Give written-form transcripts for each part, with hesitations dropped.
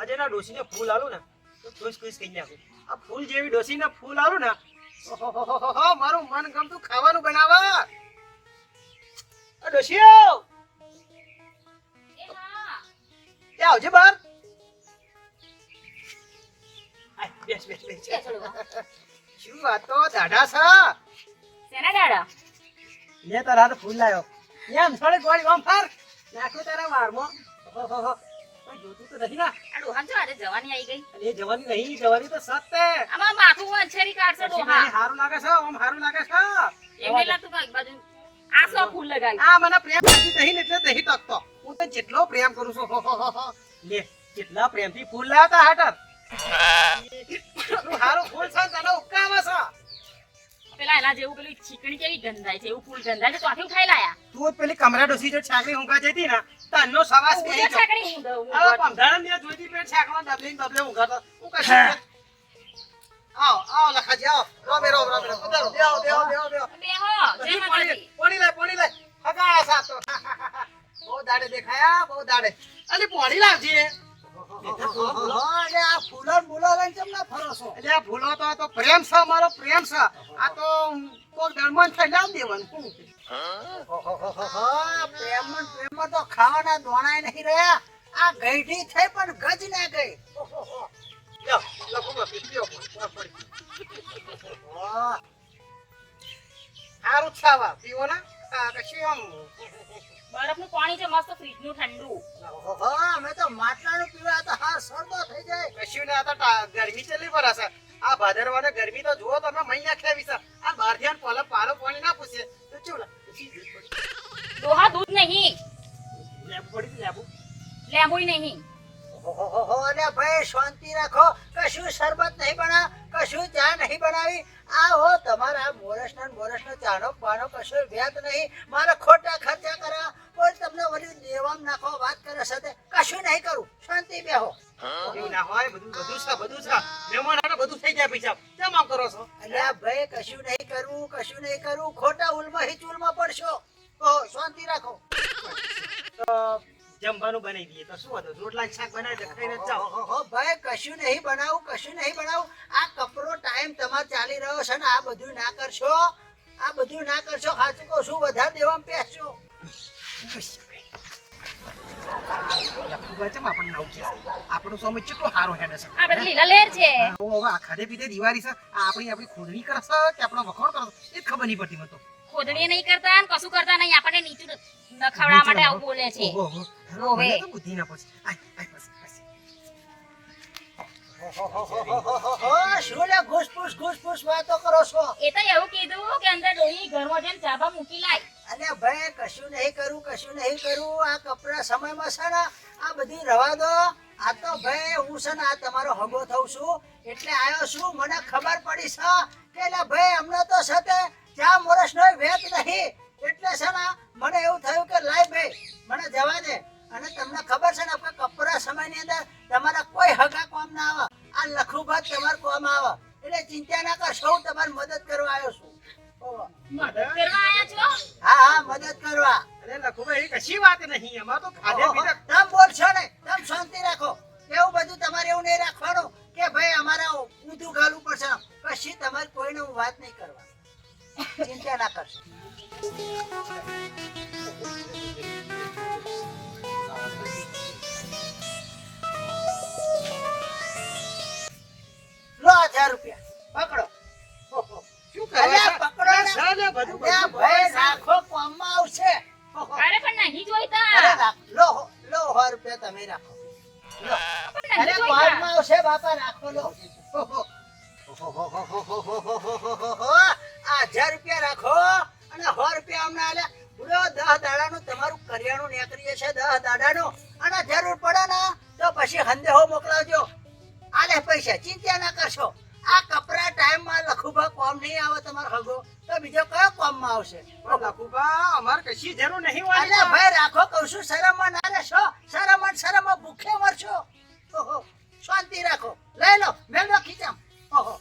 આજે ના ડોસીને ફૂલ આલું ને તો ખુશ ખુશ કહી નાખું. આ ફૂલ જેવી ડોસીને ફૂલ આલું ને ઓહો મારું મન ગમતું ખાવાનું બનાવા. આ ડોસીઓ એ આવજે બહાર. બેસ બેસ બેસ. શું વાતો દાઢા છે? શેના દાડા? લે તારા હાથ ફૂલ લાયો. એમ થોડી ગોળી ઓમ ફાર નાખું તારા વારમાં. ઓહો કોઈ જોતું તો નથી ના. આ ડોહાન છો આજે જવાની આવી ગઈ. અરે જવાની નહીં, જવાની તો સત્તે. આમાં માથું વંછેરી કાઢશે ડોહા. હારું લાગે છે, ઓમ હારું લાગે છે. એમને લાગતું કે એક બાજુ આ સો ફૂલ લગાવી. આ મને પ્રેમ કરતી નહીં ને એટલે નહીં તકતો. હું તો જેટલો પ્રેમ કરું છું. લે કેટલા પ્રેમથી ફૂલ લાવતા હાટર. હારું ફૂલ છે તને ઉકાવે છે. પેલા એના જેવું પેલી ચીકણી કેવી ગંધાય છે એવું ફૂલ ગંધાય છે તો આથી ઉઠાઈ લાયા. તું જ પેલી કમરા ડોસી જો છાકરી ઊંઘા જતી ને તનનો સવાસ ઉડે કહી છાકડી હું દઉં. આ પંધારણ ને જોઈતી પેટ છાકરો ડબલીને ડબલે ઊંઘાતો. હું કશું આવો લખાજી આવો. રોબે રોબ રોબે પધારો. બેહો બેહો બેહો બેહો. બેહો જય માતાજી. પોણી લે હગા સાતો. બહુ દાડે દેખાયા, બહુ દાડે. અલી પોણી લાવજે. અરે આ ફૂલો બોલો લઈને કેમ ના ફરો છો? એટલે આ ફૂલો તો પ્રેમ છે, મારો પ્રેમ છે. આ તો કોઈ દરમન થઈ લાવ દેવાનું. પ્રેમમાં તો ખાવાના દોણાય નહીં રહ્યા. આ ગઈઢી થઈ પણ ગજ ના ગઈ. સારું છાવા પીવો ને કશું આમ બરફનું પાણી છે મસ્ત ફ્રીજનું ઠંડુ. અમે તો માટલાનું પીવા તો હા સરદો થઈ જાય. કશું ને આ તો ગરમી ચલી પર હશે. આ ભાદરવાને ગરમી તો જુઓ તમે મહિના ખેવી છે. આ બહાર ધ્યાન પાલો પાણી ના પૂછે તો ચેવલા ડોહા દૂધ નહીં, લેબુ પડી લેબુ. લેંબુય નહીં. ઓહો અરે ભાઈ શાંતિ રાખો. કશું શરબત નહીં બનાવ, કશું ચા નહીં બનાવી. આ હો તમારા મોરસનો ચાનો પાનો કશો વ્યાત નહીં. મારે ખોટા ખર્ચા કરા કોઈ તમને વળી દેવામ નાખો વાત કરે સાથે કશું નહીં કરું. શાંતિ બેહો. એવું ના હોય. બધું છે મહેમાન હાટે બધું થઈ જાય પૈસા કેમ આમ કરો છો? અલ્યા ભાઈ કશું નહીં કરું ખોટા ઉલમાં હિચુલમાં પડશો. શાંતિ રાખો. જમવાનું બનાવી દઈએ તો શું હતું? રોટલા શાક બનાવી દે ખાઈને જાઓ. ભાઈ કશું નહીં બનાવું. આ કપરો ટાઈમ તમારે ચાલી રહ્યો છે ને આ બધું ના કરશો. સાચું કહું છું વધારે દેવામાં પેસશો. આપણું સમય કેટલો સારો હેડે છે. આ બધી લીલા લેર છે. હવે આ ખાધે પીધે દિવાળી છે. આ આપણી ખોદણી કરશે કે આપણો વખોડ કરશે એ ખબર નહીં પડતી મને તો. ખોદણી નહીં કરતા ને કશું કરતા નહીં આપણને નીચું નખવડાવવા માટે આવું બોલે છે. રોવે. બુદ્ધિ ના પછી શું લે ઘૂસ વાતો કરો છો? એ તો એવું કીધું કે અંદર ડોહી ઘરમાં જઈને ચાબા મૂકી લાય. અરે ભાઈ કશું નહીં કરું. આ કપરા સમયમાં છે ને આ બધી રવા દો. આ તો ભાઈ હું છે ને આ તમારો હગો થઉં છું એટલે આવ્યો છું. મને ખબર પડી છે કે એટલે ભાઈ અમને તો સાથે ચા મોરસનો વેત નહીં એટલે છે ને મને એવું થયું કે લાય ભાઈ મને જવા દે. અને તમને ખબર છે ને કે કપરા સમયની અંદર તમારા કોઈ હગા કામ ના આવે. આ લખુભાત તમારે કામ આવે એટલે ચિંતા ના કરશો. હું તમારી મદદ કરવા આવ્યો છું. મદદ કરવા આયા છો? હા મદદ કરવા. અરે લખુભાઈ કશી વાત નહીં. અમાર તો ખાધે પીધે તમ બોલશો ને તમ શાંતિ રાખો. એવું બધું તમારે એવું નહીં રાખવાનું કે ભાઈ અમારે ઊંધું ગાલવું પડશે. કશી તમારે કોઈને હું વાત નહીં કરવા. ચિંતા ના કરશો. લો 1000 રૂપિયા પકડો. શું કરે પકડો ને બધું ભાઈ રાખો કામમાં આવશે. અરે પણ નહીં જોઈતા. લો 100 રૂપિયા તમે રાખો. અરે કામમાં આવશે બાપા રાખો લો. 1000 રૂપિયા રાખો અને 100 રૂપિયા અમને આલે. પૂરો 10 દાડાનું તમારું કરિયાણું નીકળીએ છે 10 દાડાનું. અને જરૂર પડે ને તો પછી હંદેહો મોકલાવજો. આલે પૈસા ચિંતા ના કરશો. આ કપરા ટાઈમમાં લખુભા કોમ નહીં આવે તમારો હગો તો બીજો કયો કોમમાં આવશે? લખુભા અમાર કશી જરૂર નહીં હોય. અરે ભાઈ રાખો કહું છું. શરમમાં ના રહેશો. શરમમાં ભૂખે મરશો. ઓહો શાંતિ રાખો. લઈ લો મેલો ખીચામ. ઓહો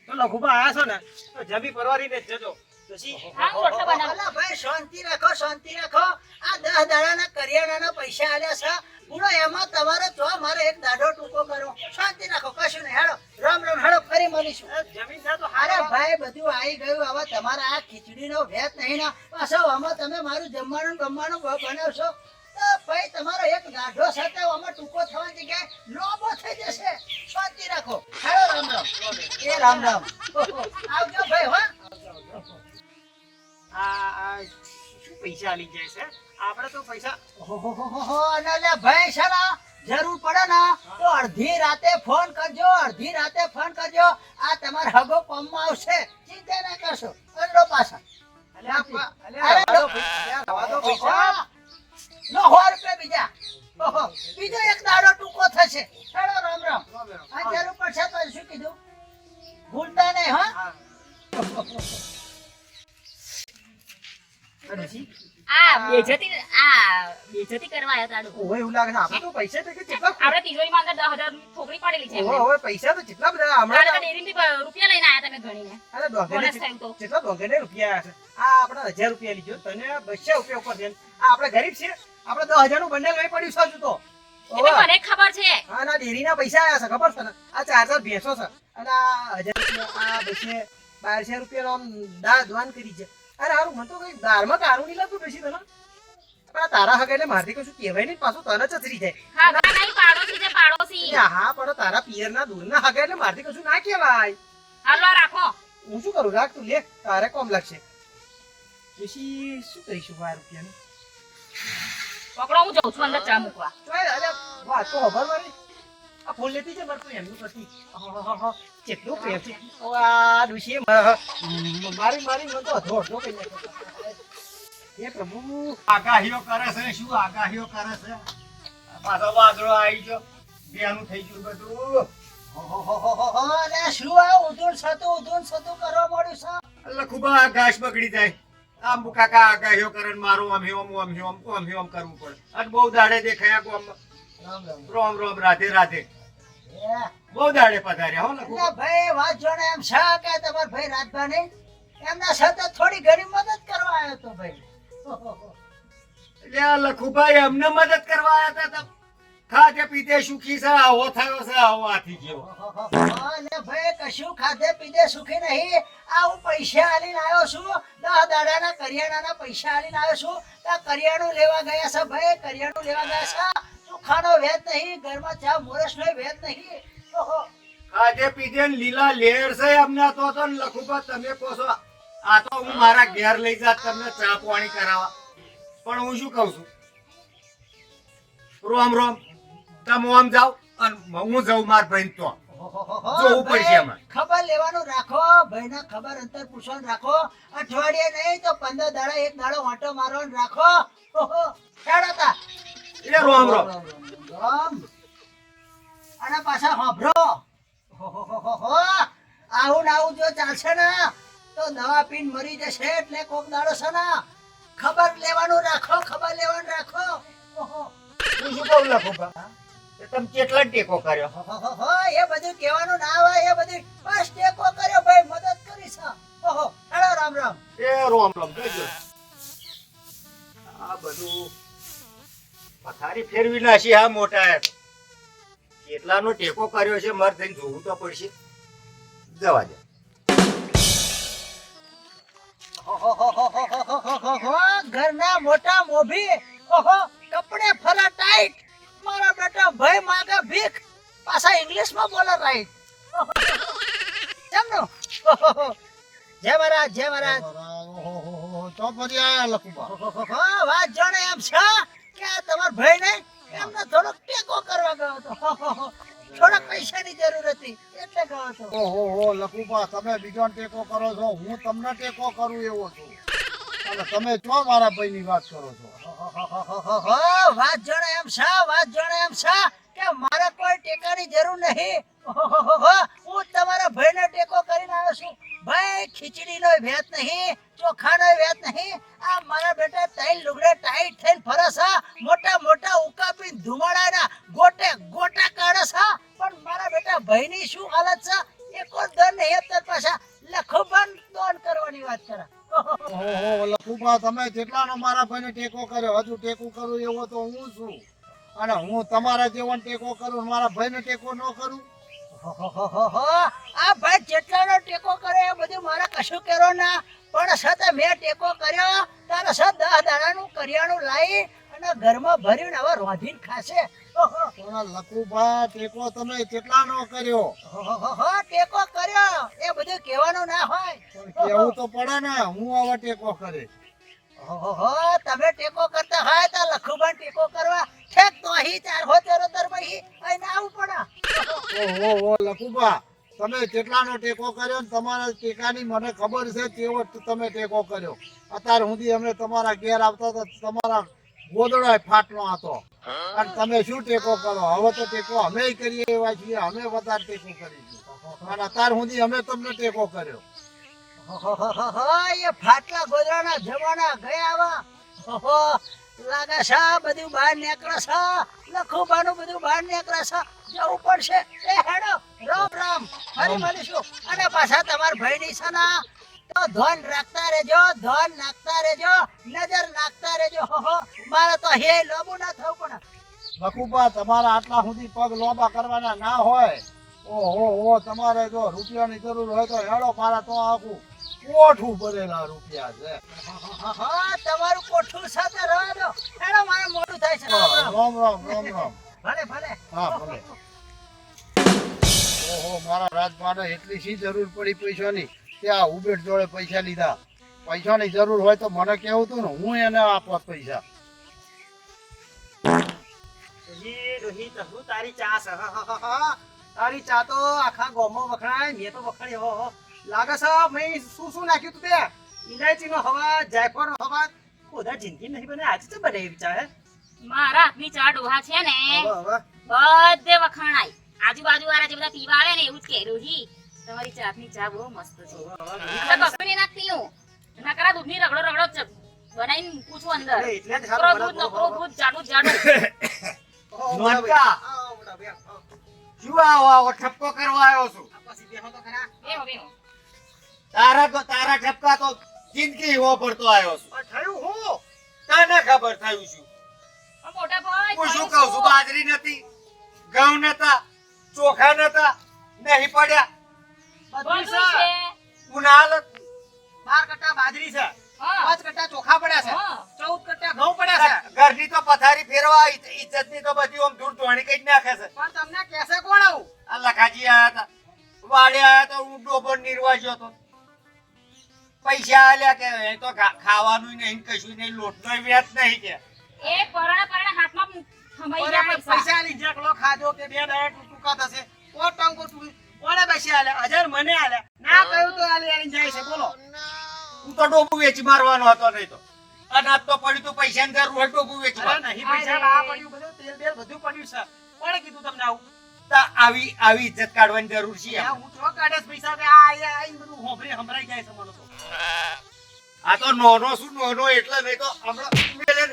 તો લખુભા આયા છો ને તો જમી પરવારીને જજો. ભાઈ શાંતિ રાખો. આ 10 દાડાના કરિયાણાના પૈસા આલ્યા છે. પૂરો એમાં તમારે જો મારે એક દાડો ટૂંકો બધું આવી ગયું. હવે તમારા આ ખીચડીનો ભેદ નહીં ના પાછો આમાં તમે મારું જમવાનું બનાવશો તો ભાઈ તમારો એક ગાઢો સાથે આમાં ટૂંકો થવાની જગ્યાએ લોબો થઈ જશે. શાંતિ રાખો. હાલો રામ રામ. એ રામ રામ. આવજો ભાઈ હો. આ શું પૈસા આલી જાય છે આપણે તો પૈસા ઓહોહોહો, અને લે ભાઈ છે ને જરૂર પડે ને તો અડધી રાતે ફોન કરજો. અડધી રાતે ફોન કરજો. આ તમારા હગો કામમાં આવશે. ચિંતા ના કરશો. કરજો પાછા. લો 100 રૂપિયા બીજા. ઓહો, બીજો એક દાડો ટૂંકો થશે. ચાલો રામ રામ. આ જરૂર પડશે તો શું કીધું ભૂલતા નહીં હા. બેજતી કરવા આવ્યા તાડું. ઓય એવું લાગે છે આપણે તો પૈસા તો કેટલા આપણે તિજોરીમાં અંદર 10,000 ઠોકરી પડેલી છે ઓય ઓય પૈસા તો કેટલા બધા આપણે હમણાં ડેરીમાંથી રૂપિયા લઈને આયા તમે ગણીને. અરે બોનસ થયું તો. કેટલા દોગેને રૂપિયા છે આ આપણે 1000 રૂપિયા લીધો તને 200 રૂપિયા ઉપર દે આ આપણે ગરીબ છે આપણે 10,000 નું બંડલ લઈ પડ્યું છે હજુ તો એ તો મને ખબર છે. હા ના ડેરીના પૈસા આયા છે ખબર છે ને આ 4 ભેંસો છે અને આ 1000 રૂપિયા આ 1200 રૂપિયા આમ દાન કરી છે. અરે હારું મને તો કઈ દારમાં કારું નહીં લાગતું પછી તને પણ આ તારા હગે એટલે મારથી કશું કહેવાય નહીં પાછું તને ચતરી જાય હા ગા નહીં પાડોશી છે પાડોશી. હા પણ તારા પિયરના દૂરના હગે એટલે મારથી કશું ના કહેવાય. હાલો રાખો. હું શું કરું રાખ તું લે તારે કોમ લાગશે પછી શું કરીશું 12 રૂપિયાનું પકડો હું જઉં છું અંદર ચા મૂકવા. ચાલ અરે વાત તો ખબર મારી આ ફૂલ લેતી છે મારે તું એમનું કરતી કેટલું પ્રેમ છે આ ડુશી મારી મારી મને તો અધો કરી નાખ્યો. હે પ્રભુ આગાહીઓ કરે છે શું આગાહીઓ કરે છે પાછો વાદળો આવી ગયો બેનું થઈ ગયું બધું ઓહોહોહો, અરે શું આ ઉધૂળ સતું કરવા મળ્યું છે. લખુબા ઘાસ બગડી જાય આમ કાકા આગાહીઓ કરે ને મારું આમ કરવું પડે અને બહુ દાડે દેખાયા ગામમાં. રોમ રોમ રાધે રાધે એ, બહુ દાડે પધાર્યા હો લખુબા. એટલે ભાઈ વાત જોડે એમ છે કે તમારા ભાઈ રાજભાને એમના સાથે થોડી ઘણી મદદ કરવા આવ્યો તો ભાઈ. ઓહોહો. એટલે આ લખુભાઈ અમને મદદ કરવા આવ્યા હતા ખાતે પીતે સુખી છે આવો થયો છે આવો આથી ગયો. અલે ભાઈ કશું ખાધે પીધે સુખી નહીં. આ હું પૈસા આલીને આવ્યો છું 10 દાડાના કરિયાણાના પૈસા આલીને આવ્યો છું. આ કરિયાણું લેવા ગયા છે ભાઈ. કરિયાણું લેવા ગયા છે. ચોખાનો વેત નહીં ઘરમાં ચા મોરસનો વેત નહીં. ઓહો ખાધે પીધે ને લીલા લેર છે અમને તો ને લખુબા તમે કહો છો આ તો હું મારા ઘેર લઈ જાત તમને ચા પાણી કરાવવા પણ હું શું કહું છું રોમ રોમ તમે આમ જાઓ અને હું જાઉં માર ભાઈ તો જોવું પડશે એમાં. ખબર લેવાનું રાખો ભાઈના ખબર અંતર પૂછવાનું રાખો. અઠવાડિયે નહીં તો 15 દાડા એક દાડો વાંટો મારવાનો રાખો. ઓહો હેડો તા. એટલે રોમ રોમ રામ. અને પાછા હોભરો. ઓહોહોહો. આવું ને આવું જો ચાલશે ને તો દવા પીને મરી જશે. એટલે કોક દાડો છે ને ખબર લેવાનું રાખો. ઓહો હું શું કહું લખુબા એ તમે કેટલા ટેકો કર્યો ઓહોહો. એ બધું કહેવાનું ના આવે. એ બધું બસ ટેકો કર્યો ભાઈ મદદ કરી છે. ઓહો હેડો રામ રામ. એ રોમ રોમ જોજો આ બધું પથારી ફેરવી નાખી હા મોટા કેટલાનો ટેકો કર્યો છે મારે થઈને જોવું તો પડશે જવા દે. ઓહોહોહોહોહોહોહો. ઘરના મોટા મોભી. ઓહો કપડે ફરા ટાઈટ. મારા બેટા ભાઈ માગે ભીખ. પાછા ઇંગ્લિશમાં બોલે રાઈટ. કેમનો? ઓહોહો. જય મહારાજ જય મહારાજ. ઓહોહો. વાત જાણે એમ છે કે આ તમારા ભાઈ ને એમને થોડોક ટેકો કરવા ગયો હતો. ઓહોહો. થોડાક પૈસાની જરૂર હતી એટલે ગયો હતો. ઓહો લખુબા તમે બીજો ટેકો કરો છો હું તમને ટેકો કરું એવો છું અને તમે ચો મારા ભાઈની વાત કરો છો. ઓહોહોહોહો. વાત જાણે એમ છે કે મારે કોઈ ટેકાની જરૂર નહીં. ઓહોહોહો. હું તમારા ભાઈને ટેકો કરીને આવ્યો છું. ભાઈ ખીચડીનો ભેત નહીં, ચોખાનો ભેત નહીં. આ મારા બેટા ત્રણ લુગડે ટાઈટ થઈને ફરે છે. મોટા મોટા ઉકાપીને ધુમાડાના ગોટા કાઢે છે. પણ મારા બેટા ભાઈની શું હાલત છે એકો દન નહીં. અત્યારે પાછા લખોબન દોન કરવાની વાત કરે. ઓહો લખુબા તમે જેટલાનો મારા ભાઈને ટેકો કર્યો હજુ ટેકો કરું એવો તો હું છું અને હું તમારા જેવો ટેકો કરું મારા ભાઈને ટેકો ન કરું. ઓહોહોહો. આ ભાઈ જેટલા રૂપિયાનો ટેકો કર્યો એ બધું મારે કશું કર્યો ના, પણ છતાં મેં ટેકો કર્યો તારે 10 દાડાનું કરિયાણું લાવી અને ઘરમાં ભર્યું હવે રોંધીને ખાશે. ઓહો પણ લખુભા ટેકો તમે કેટલાનો કર્યો? ઓહો, ટેકો કર્યો એ બધું કહેવાનું ના હોય. પણ કેવું તો પડે ને, હું આવા ટેકો કરે. ઓહો, તમે ટેકો કરતા હોય તો લખુભાઈ ટેકો કરવા ઠેક તો અહીં 473 પછી અહીં ના આવવું પડે. ઓહો લખુભા, તમે કેટલાનો ટેકો કર્યો ને તમારા ટેકાની મને ખબર છે તેવો તમે ટેકો કર્યો. અત્યાર સુધી અમે તમારા ઘેર આવતા તો તમારા ગોદડો ફાટલો હતો અને તમે શું ટેકો કરો? હવે તો ટેકો અમે કરીએ એવા છીએ, અમે વધારે ટેકો કરીશું અને અત્યાર સુધી અમે તમને ટેકો કર્યો. ઓહોહોહો, એ ફાટલા ગોદડાના જમાના ગયા આવા. ઓહો, લાગે છે બધું બહાર નીકળે છે, લખુબાનું બધું બહાર નીકળે છે, જવું પડશે. એ હેડો, રામ રામ, ફરી મળીશું. અને પાછા તમારા ભાઈની છે ને તો ધન રાખતા રહેજો, ધન નાખતા રહેજો, નજર નાખતા રહેજો. ઓહો, મારે તો હે લોબુ ના થવું પડે. લખુભા, તમારા આટલા સુધી પગ લોબા કરવાના ના હોય. ઓહો તમારે જો રૂપિયાની જરૂર હોય તો હેડો, મારા તો આખું કોઠું ભરેલા રૂપિયા છે. ઓહો, તમારું કોઠું સાથે રહેવા દો. હેડો, મારે મોડું થાય છે. રામ રામ રામ રામ. ભલે ભલે. હા ભલે. ઓહો, મારા રાજપાને એટલી શી જરૂર પડી પૈસાની કે આ ઉબેટ જોડે પૈસા લીધા. પૈસાની જરૂર હોય તો મને કેવું તું ને, હું એને આપત પૈસા. રોહિત, હું તારી ચા છે. તારી ચા તો આખા ગામમાં વખણાય, મેં તો વખણી. હો લાગે છે મેં શું નાખ્યું તું તે? ઇલાયચીનો હવા, જાયફળનો હવા, બધા જિંદગી નહીં બને, આજે તો બનાવી ચા. હે મારા હાથની ચા ડોહા છે ને હવે બધે વખાણાય. આજુબાજુ વાળા જે બધા પીવા આવે ને એવું જ કે રોજી તમારી ચાની ચા બહુ મસ્ત છે. એટલે કશું નહીં નાખતી હું, નકરા દૂધની રગડો રગડો બનાવીને મૂકું છું અંદર. એટલે જ નકરો દૂધ, નકરો દૂધ, જાડું જાડું. નોનકા. શું આવો ઠપકો કરવા આવ્યો છું? બેહો, બેહો. તારા ઠપકા તો જિંદગી વાપરતો આવ્યો છું. થયું હું તને ખબર થયું શું? આ મોટા ભાઈ હું શું કહું છું? બાજરી નથી, ઘઉં નતા, ચોખા નતા, નહીં પડ્યા. બધું છે. ઉનાળ 12 કટ્ટા બાજરી છે, હા, 5 કટ્ટા ચોખા પડ્યા છે, હા. 14 કટ્ટા ઘઉં પડ્યા છે. ઘરની તો પથારી ફેરવા ઇજ્જતની તો બધી આમ ધૂળ ધોણી કઈ નાખે છે. પણ તમને કેસે કોણ આવું? આ લખાજી આયા હતા, વાડે આયા તો હું ડોબર નિર્વાજ્યો હતો. પૈસા આલ્યા કે એ તો ખાવાનું નહીં, કશું નહીં, લોટનો વ્યાજ નહીં કે. એ પરાણા હાથમાં થમાઈ ગયા પૈસા. પૈસા લઈ જકલો ખાધો કે 2 દાડા ટૂંકા થશે. ઓ ટંકો તું કોને પૈસા આલ્યા? 1000 મને આલ્યા. ના કહ્યું તો આલી જાય છે. બોલો. હું તો ડોબું વેચી મારવાનો હતો, નહીં તો અનાજ તો પડ્યું તું, પૈસા ની જરૂર હોય ડોબું વેચી અરે માર. નહીં પૈસા ના પડ્યું, બધું તેલ બેલ બધું પડ્યું છે. કોણે કીધું તમને આવું? તા આવી ઇજ્જત કાઢવાની જરૂર છે આ એમ. હું તો કાઢે છે પૈસા કે આ બધું સંભળાઈ જાય છે મને તો. આ તો નોનો શું નોનો એટલે નહીં તો હમણાં મેલે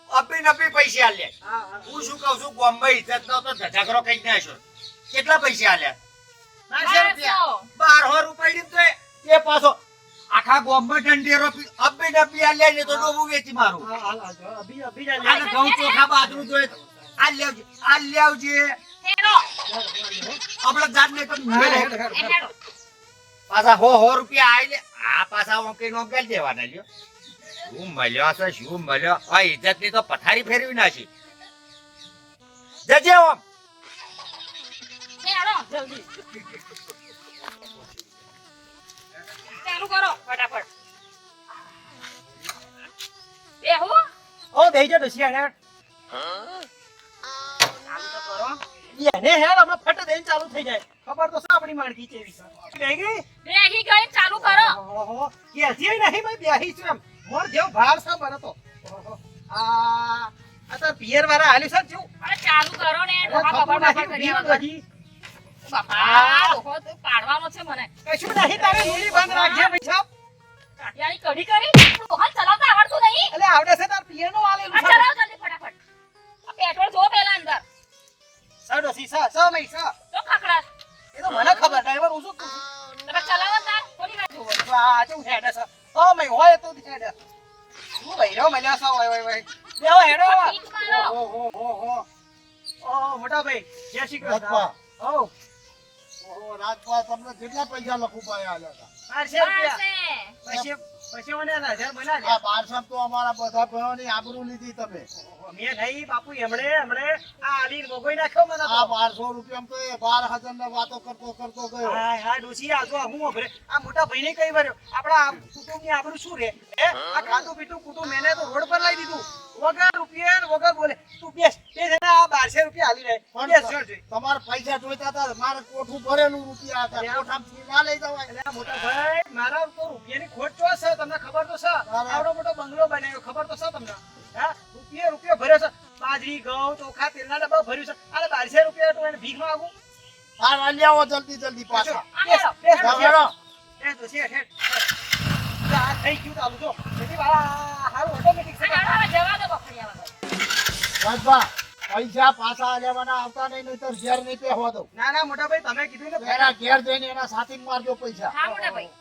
અપી નપી પૈસા આલ્યા. હા, હા. હું શું કહું છું, બોમ્બે ઇજ્જત નો તો ધજાગરો કઈ નાખ્યો. કેટલા પૈસા આલ્યા? 1200 રૂપિયા. 1200 રૂપિયા તો એ પાછો આખા બોમ્બે ઢંઢેરો અપી નપી આલ્યા ને તો ડોબું વેચી મારું. હા, હાલ, હાલ, અભી જ આને ઘઉં ચોખા બાજરું જોઈએ તો આ લેવજે. હેડો, આપણે જાત ને તો મેલે. એ હેડો. પાછા 100 રૂપિયા આઈ આ પાછા ઓકે નો ગલ દેવાના લ્યો. શું મળ્યો છે, શું મળ્યો? આ ઇજ્જત ની તો પથારી ફેરવી નાખી. જજે ઓમ. હેડો, જલ્દી. ચાલુ કરો ફટાફટ. બેહો. ઓ બેહી જા ડોશી હેડ. ચાલુ તો કરો. એને હેડ હમણાં ફટ દઈને ચાલુ થઈ જાય. ખબર તો છે આપણી માણકી કેવી છે. બેહી ગઈ? બેહી ગઈ, ચાલુ કરો. ઓહો, કેજી નહીં ભાઈ, બેહી છું એમ. મોર જેવો ભાર છે મને તો. ઓહો, આ તો પિયર વાળા હાલ્યું છે જેવું. અરે ચાલુ કરો ને. ડોહા ખબર બબાલ નહીં, બબાલ ઊભી કર્યા વગર. નથી. બાપા, ડોહો તો પાડવાનો છે મને. કશું નહીં, તારે મૂડી બંધ રાખજે પૈસા. કાટિયાની કઢી કરી. ડોહા ચલાવતા આવડતું નહીં. એટલે આવડે છે તાર પિયર નું હાલેલું આ છે. ચલાવો જલ્દી ફટાફટ. આ પેટ્રોલ જો પેલા અંદર. સા ડોશી, સા મઈ સા. તો ખકડા. એ તો મને ખબર, ડ્રાઈવર હું શું કહું છું. તમે ચલાવો તાર થોડી વાર જોવો. તો આ કેવું હેડે છે. ઓ મઈ હોય તો હેડે. હું બૈરો મળ્યા છો, ઓય બેહો હેડો. પીઠ મારો. ઓહો મોટા ભાઈ, જય શ્રી કૃષ્ણ. બાપા. ઓ ઓહો, રાજભા તમને કેટલા પૈસા લખું પાયા આલ્યા હતા? 1200 રૂપિયા. પાસે. પછી મને એના 1000 બનાવી દે. આ 1200 તો અમારા બધા ભાઈઓની આબરૂ લીધી તમે. મેં નહીં બાપુ એમણે આ આલી મોગોઈ નાખ્યો મને તો. આ 1200 રૂપિયામાં તો એ 12,000 ને વાતો કરતો ગયો. હા હા ડોશી આ જો હું ઓભરે આ મોટા ભાઈને કઈ વર્યો આપણા કુટુંબની આબરૂ શું રે હે આ ખાધું પીધું કુટુંબ એને તો રોડ પર લાવી દીધું વગર રૂપિયા ને વગર બોલે તું બેસ તે છે ને આ 1200 રૂપિયા આલી રહે બેસ જો જોઈ. તમારે પૈસા જોઈતા હતા મારે કોઠું ભરેલું રૂપિયા હતા. કોઠામાંથી ના લઈ જવાય. એટલે આ મોટા ભાઈ મારા તો રૂપિયાની ખોટ ચો છે તમને ખબર તો છે આવડો મોટો બંગલો બનાવ્યો ખબર તો છે તમને હા રૂપિયો ભર્યો છે બાજરી ઘઉં ચોખા તેલના ડબ્બા ભર્યું છે અરે 1200 રૂપિયા તો એને ભીખ માંગુ હા લઈ આવો જલ્દી પાછા. બેસ બેસ ચાલો. એ તો છે હેડ આ થઈ ગયું ચાલુ જો તેથી વાળા હારું ઓટોમેટિક છે હવે જવા દો બકરિયા વગર. રાજભા પૈસા પાછા લેવાના આવતા નહીં નહીંતર ઘેર નહીં પહેવા દઉં. ના ના મોટા ભાઈ તમે કીધું ને એના ઘેર જઈને એના સાથી મારજો પૈસા. હા મોટા ભાઈ.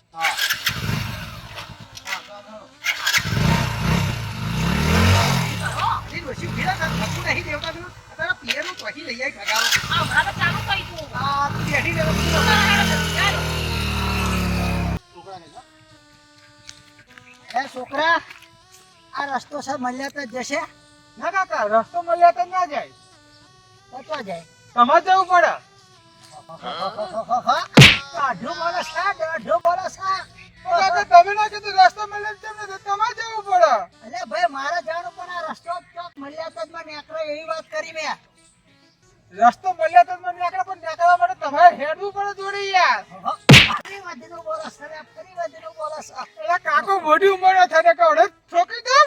હા ઈ ડોશી ઉભી રહે, તારે થતું નહીં દેવતા પેલું. તારા પિયરનું ચોકી લઈ આય ખગારો. આ હમણાં તો ચાલુ કરી તું. આ તું બેઠી રહે, તું તો. ચાલો. છોકરાને જા. હે છોકરા આ રસ્તો છે મળ્યા તો જશે ના કાકા રસ્તો મળ્યા તો ના જાય તો તો જાય તમારે જવું પડે દાઢું બોલસ હા દાઢું બોલસ હા તમે ના કીધું રસ્તો મળ્યા તમને તમારે જવું પડે અલે ભાઈ મારે જાણું પણ આ રસ્તો ચોક મળ્યા તો જ મને એકલો એવી વાત કરી મેં રસ્તો મળ્યા તો મને નીકળે પણ નીકળવા માટે તમારે હેડવું પડે જોડે યાર ફરી વધીનું બોલસ અરે ફરી વધીનું બોલસ એટલે કાકો મોટી ઉંમર થઈને કવડે ઠોકી દો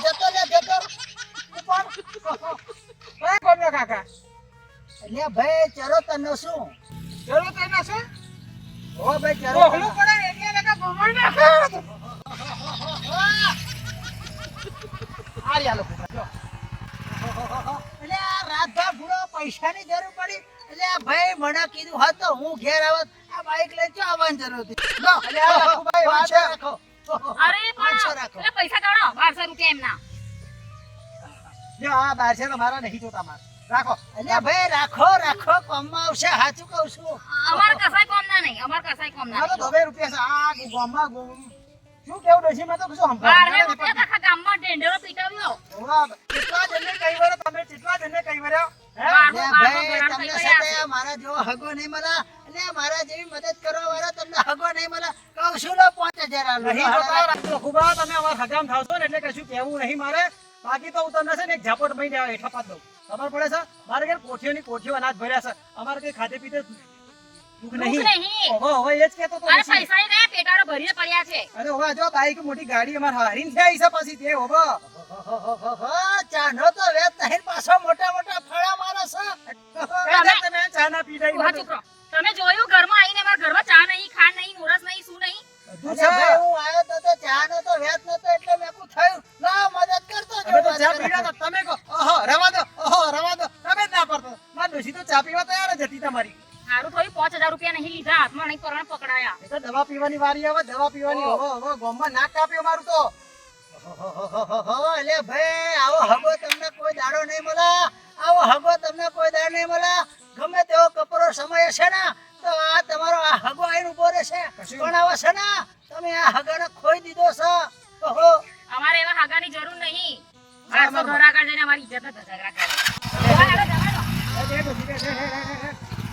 જતો લે જતો ઉપર કઈ કોને કાકા એટલે ભાઈ ચલો તને શું ચલો તને શું ઓ ભાઈ ચલો ઓહલું પડે એટલે લગા ભમણ નાખે આ રહ્યા લોકો જો એટલે આ રાતભર ભૂલો પૈસાની જરૂર પડી એટલે આ ભાઈ મને કીધું હોત તો હું ઘેર આવત આ બાઈક લઈને ચો આવવાની જરૂર હતી લો એટલે આ લખુભાઈ વાત પાંચસો રાખો અરે પાંચસો પણ રાખો એટલે પૈસા કાઢો 1200 રૂપિયા એમના. જો આ 1200 તમારા નહીં જોતા મારે રાખો એટલે ભાઈ રાખો રાખો કામમાં આવશે સાચું કહું છું અમારે કસાય કોમ ના નહીં. અમારે કસાય કોમ ના મારો નહીં. 2 રૂપિયા છે આ ગામમાં શું કેવું ડોશી મેં તો કશું 12 રૂપિયા તો આખા ગામમાં ઢેંઢેરો પીટાવ્યો. કેટલા જણને કઈ વાર તમે કેટલા જણને કઈ વાર એટલે બારનું ભાઈ ઘરાણ તમને થઈ સાથે ગયા મારા જેવો હગો નહીં મળે એટલે મારા જેવી મદદ કરવા વાળા તમને હગો નહીં મળે કહું છું લો 5000 આલો નહીં જોતા રાખજો ખુબા તમે અમાર હગામ થાવશો ને એટલે કશું કહેવું નહીં મારે બાકી તો હું તમને છે ને એક ઝાપટ મહી દેવા હેઠા પાડ દઉં ખબર પડે છે મારે ઘેર કોઠીઓ અનાજ ભર્યા છે અમારે કઈ ખાધે પીતે દુઃખ દુઃખ નહીં નહીં. હવે એ જ કહેતો તો અરે નથી. પૈસા ય ગયા પેટારો ભરીને પડ્યા છે. અરે હવે જો બાઈક મોટી ગાડી અમાર હારીને થયા છે પછી તે હવે ચાનો તો વેત નહીં પાછો મોટા મોટા ફળા મારે છે તમે ચા ના પી તું હા ચૂપ રહો. તમે જોયું ઘરમાં આવીને મારા ઘરમાં ચા નહીં, ખાંડ નહીં, મોરસ નહીં, શું નહીં? અરે ભાઈ હું આયો તો ચાનો તો વેત નતો એટલે મેં કુ થયું ના મદદ કરતો અમે તો જો ચા પીડા હતા તમે કહો ઓહો રવા દો તમે જ ના પડતો માર ડોશી તો ચા પીવા તૈયાર જ હતી તમારી હારું થયું 5000 રૂપિયા નહીં લીધા, હાથમાં નહીં પરાણે પકડાયા. એ તો દવા પીવાની વારી આવે દવા પીવાની હવે ગોમમાં નાક કાપ્યો મારું તો એટલે ભાઈ આવો હગો તમને કોઈ દાડો નહીં મળે આવો હગો તમને કોઈ દાડો નહીં મળે ગમે તેવો કપરો સમય હશે ને તો આ તમારો આ હગો આઈને ઉભો રહેશે પણ હવે છે ને તમે આ હગાને ખોઈ દીધો છે ઓહો અમારે એવા હાગાની જરૂર નહીં. 1200 ઘર આગળ જઈને અમારી ઇજ્જતના ધજાગરા કરે. જવા દો, જવા દો.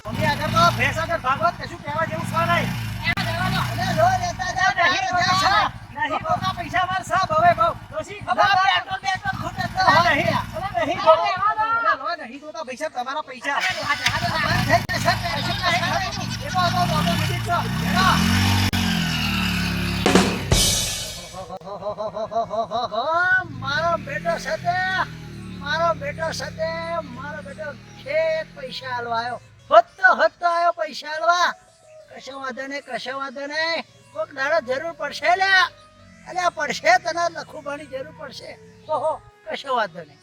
મમ્મી આગળ તો ભેંસ આગળ ભાગવત કશું કહેવા જેવું છે નહીં એનો જવા દો. અરે લો લેતા જાઓ નહીં બહાર જાઓ. નહીં ખોટા પૈસા માર સાબ હવે બહુ ડોશી ખબર ના, નહીં પેટ્રોલ બેટ્રોલ ખૂટે તો નહીં ખોટા નહીં જોતા પૈસા તમારા પૈસા બંધ થઈ જશે પેટ્રોલ નહીં ખાવાનું. એ તો હતો ઓટોમેટિક છે હેડો. મારો બેટો સાથે મારો બેટો ખેત પૈસા હાલવા આવ્યો હોતો આવ્યો પૈસા હાલવા કશો વાંધો નહીં કોક દાડો જરૂર પડશે લ્યા અલ્યા પડશે તને લખુબાની જરૂર પડશે ઓહો કશો વાંધો નહીં